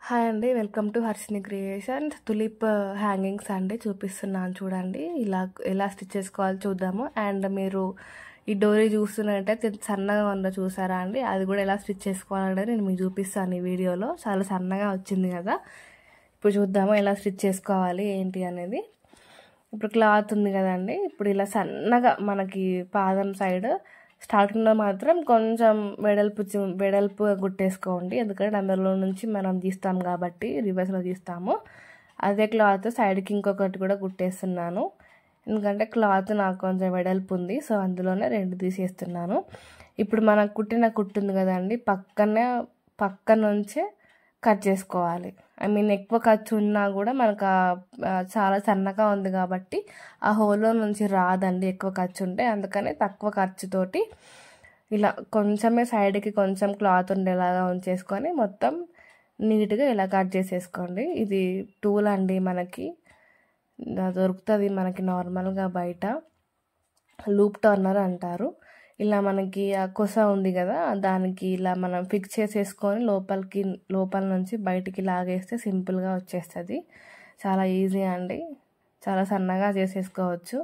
Hi అండి, welcome to Harshini creations. Tulip hangings అండి చూపిస్తున్నాను చూడండి. ఇలా ఎలా స్టిచ్ చేసుకోవాలో చూద్దాము. అండ్ మీరు ఈ డోరీ చూస్తున్నట్టయితే సన్నగా ఉందో చూసారా అండి, అది కూడా ఎలా స్టిచ్ చేసుకోవాలంటే నేను మీకు చూపిస్తాను ఈ వీడియోలో. చాలా సన్నగా వచ్చింది కదా. ఇప్పుడు చూద్దాము ఎలా స్టిచ్ చేసుకోవాలి ఏంటి అనేది. ఇప్పుడు క్లాత్ ఉంది కదండి, ఇప్పుడు ఇలా సన్నగా మనకి పాదం సైడ్ స్టార్టింగ్లో మాత్రం కొంచెం వెడల్పుగా గుట్టేసుకోండి, ఎందుకంటే అందులో నుంచి మనం తీస్తాం కాబట్టి రివర్స్లో తీస్తాము. అదే క్లాత్ సైడ్కి ఇంకొకటి కూడా గుట్టేస్తున్నాను, ఎందుకంటే క్లాత్ నాకు కొంచెం వెడల్పు ఉంది, సో అందులోనే రెండు తీసేస్తున్నాను. ఇప్పుడు మనకు కుట్టిన కుట్టుంది కదండి, పక్క నుంచే కట్ చేసుకోవాలి. ఐ మీన్ ఎక్కువ ఖర్చు ఉన్నా కూడా మనకు చాలా సన్నగా ఉంది కాబట్టి ఆ హోల్లో నుంచి రాదండి ఎక్కువ ఖర్చు ఉంటే. అందుకని తక్కువ ఖర్చుతోటి ఇలా కొంచెమే సైడ్కి కొంచెం క్లాత్ ఉండేలాగా ఉంచేసుకొని మొత్తం నీట్గా ఇలా కట్ చేసేసుకోండి. ఇది టూల్ అండి, మనకి దొరుకుతుంది మనకి నార్మల్గా బయట, లూప్ టర్నర్ అంటారు. ఇలా మనకి ఆ కొస ఉంది కదా, దానికి ఇలా మనం ఫిక్స్ చేసేసుకొని లోపల నుంచి బయటికి లాగేస్తే సింపుల్గా వచ్చేస్తుంది. చాలా ఈజీ అండి, చాలా సన్నగా చేసేసుకోవచ్చు.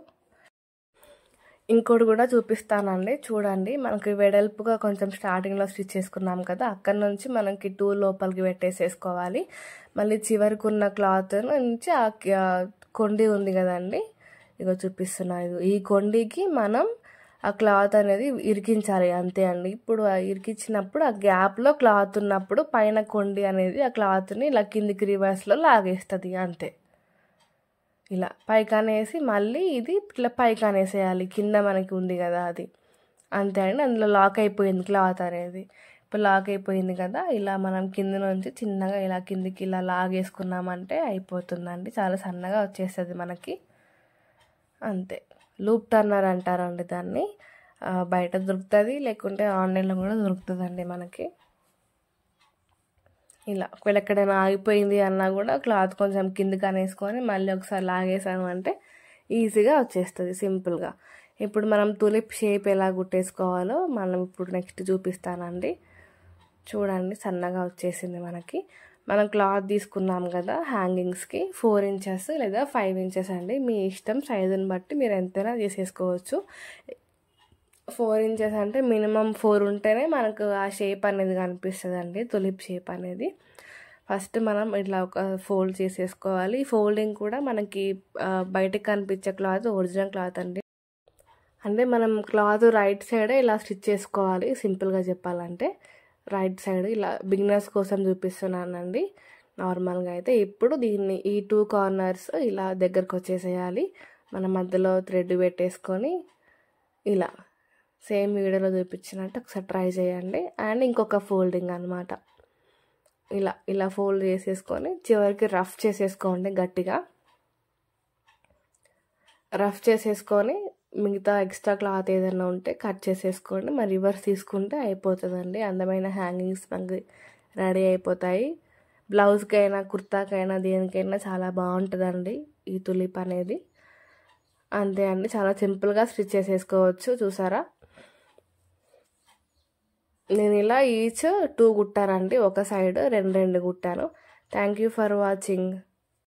ఇంకోటి కూడా చూపిస్తానండి చూడండి. మనకి వెడల్పుగా కొంచెం స్టార్టింగ్లో స్టిచ్ చేసుకున్నాం కదా, అక్కడ నుంచి మనకి టూల్ లోపలికి పెట్టేసేసుకోవాలి. మళ్ళీ చివరికి ఉన్న క్లాత్ నుంచి ఆ కొండి ఉంది కదండి, ఇగో చూపిస్తున్నాను. ఈ కొండికి మనం ఆ క్లాత్ అనేది ఇరికించాలి, అంతే అండి. ఇప్పుడు ఇరికించినప్పుడు ఆ గ్యాప్లో క్లాత్ ఉన్నప్పుడు పైన కొండి అనేది ఆ క్లాత్ని ఇలా కిందికి రివర్స్లో లాగేస్తుంది, అంతే. ఇలా పైకానేసి మళ్ళీ ఇది ఇట్లా పైకానేసేయాలి, కింద మనకి ఉంది కదా అది, అంతే అండి. అందులో లాక్ అయిపోయింది క్లాత్ అనేది. ఇప్పుడు లాక్ అయిపోయింది కదా, ఇలా మనం కింద నుంచి చిన్నగా ఇలా కిందికి ఇలా లాగేసుకున్నామంటే అయిపోతుందండి. చాలా సన్నగా వచ్చేస్తుంది మనకి, అంతే. లూప్ టర్నర్ అంటారండి దాన్ని. బయట దొరుకుతుంది, లేకుంటే ఆన్లైన్లో కూడా దొరుకుతుందండి మనకి. ఇలా ఒకవేళ ఎక్కడైనా ఆగిపోయింది అన్నా కూడా క్లాత్ కొంచెం కిందికి అనేసుకొని మళ్ళీ ఒకసారి లాగేసాము అంటే ఈజీగా వచ్చేస్తుంది సింపుల్గా. ఇప్పుడు మనం తులిప్ షేప్ ఎలా కుట్టేసుకోవాలో మనం ఇప్పుడు నెక్స్ట్ చూపిస్తానండి. చూడండి, సన్నగా వచ్చేసింది మనకి. మనం క్లాత్ తీసుకున్నాం కదా హ్యాంగింగ్స్కి, 4 ఇంచెస్ లేదా 5 ఇంచెస్ అండి, మీ ఇష్టం. సైజుని బట్టి మీరు ఎంతైనా చేసేసుకోవచ్చు. 4 ఇంచెస్ అంటే మినిమం 4 ఉంటేనే మనకు ఆ షేప్ అనేది కనిపిస్తుంది అండి, తులిప్ షేప్ అనేది. ఫస్ట్ మనం ఇట్లా ఒక ఫోల్డ్ చేసేసుకోవాలి. ఫోల్డింగ్ కూడా మనకి బయటకు కనిపించే క్లాత్ ఒరిజినల్ క్లాత్ అండి. అంటే మనం క్లాత్ రైట్ సైడే ఇలా స్టిచ్ చేసుకోవాలి, సింపుల్గా చెప్పాలంటే. రైట్ సైడ్ ఇలా బిగినర్స్ కోసం చూపిస్తున్నానండి. నార్మల్గా అయితే ఇప్పుడు దీన్ని ఈ 2 కార్నర్స్ ఇలా దగ్గరకు వచ్చేసేయాలి. మన మధ్యలో థ్రెడ్ పెట్టేసుకొని ఇలా సేమ్ వీడియోలో చూపించినట్టు ఒకసారి ట్రై చేయండి. అండ్ ఇంకొక ఫోల్డింగ్ అనమాట, ఇలా ఫోల్డ్ చేసేసుకొని చివరికి రఫ్ చేసేసుకోండి, గట్టిగా రఫ్ చేసేసుకొని మిగతా ఎక్స్ట్రా క్లాత్ ఏదైనా ఉంటే కట్ చేసేసుకోండి. మరి రివర్స్ తీసుకుంటే అయిపోతుందండి. అందమైన హ్యాంగింగ్స్ మనకి రెడీ అయిపోతాయి. బ్లౌజ్కైనా కుర్తాకైనా దేనికైనా చాలా బాగుంటుందండి ఈ తులిప్ అనేది. అంతే అండి, చాలా సింపుల్గా స్టిచ్ చేసేసుకోవచ్చు. చూసారా, నేను ఇలా ఈచ్ 2 కుట్టానండి, ఒక సైడ్ 2 కుట్టాను. Thank you for watching.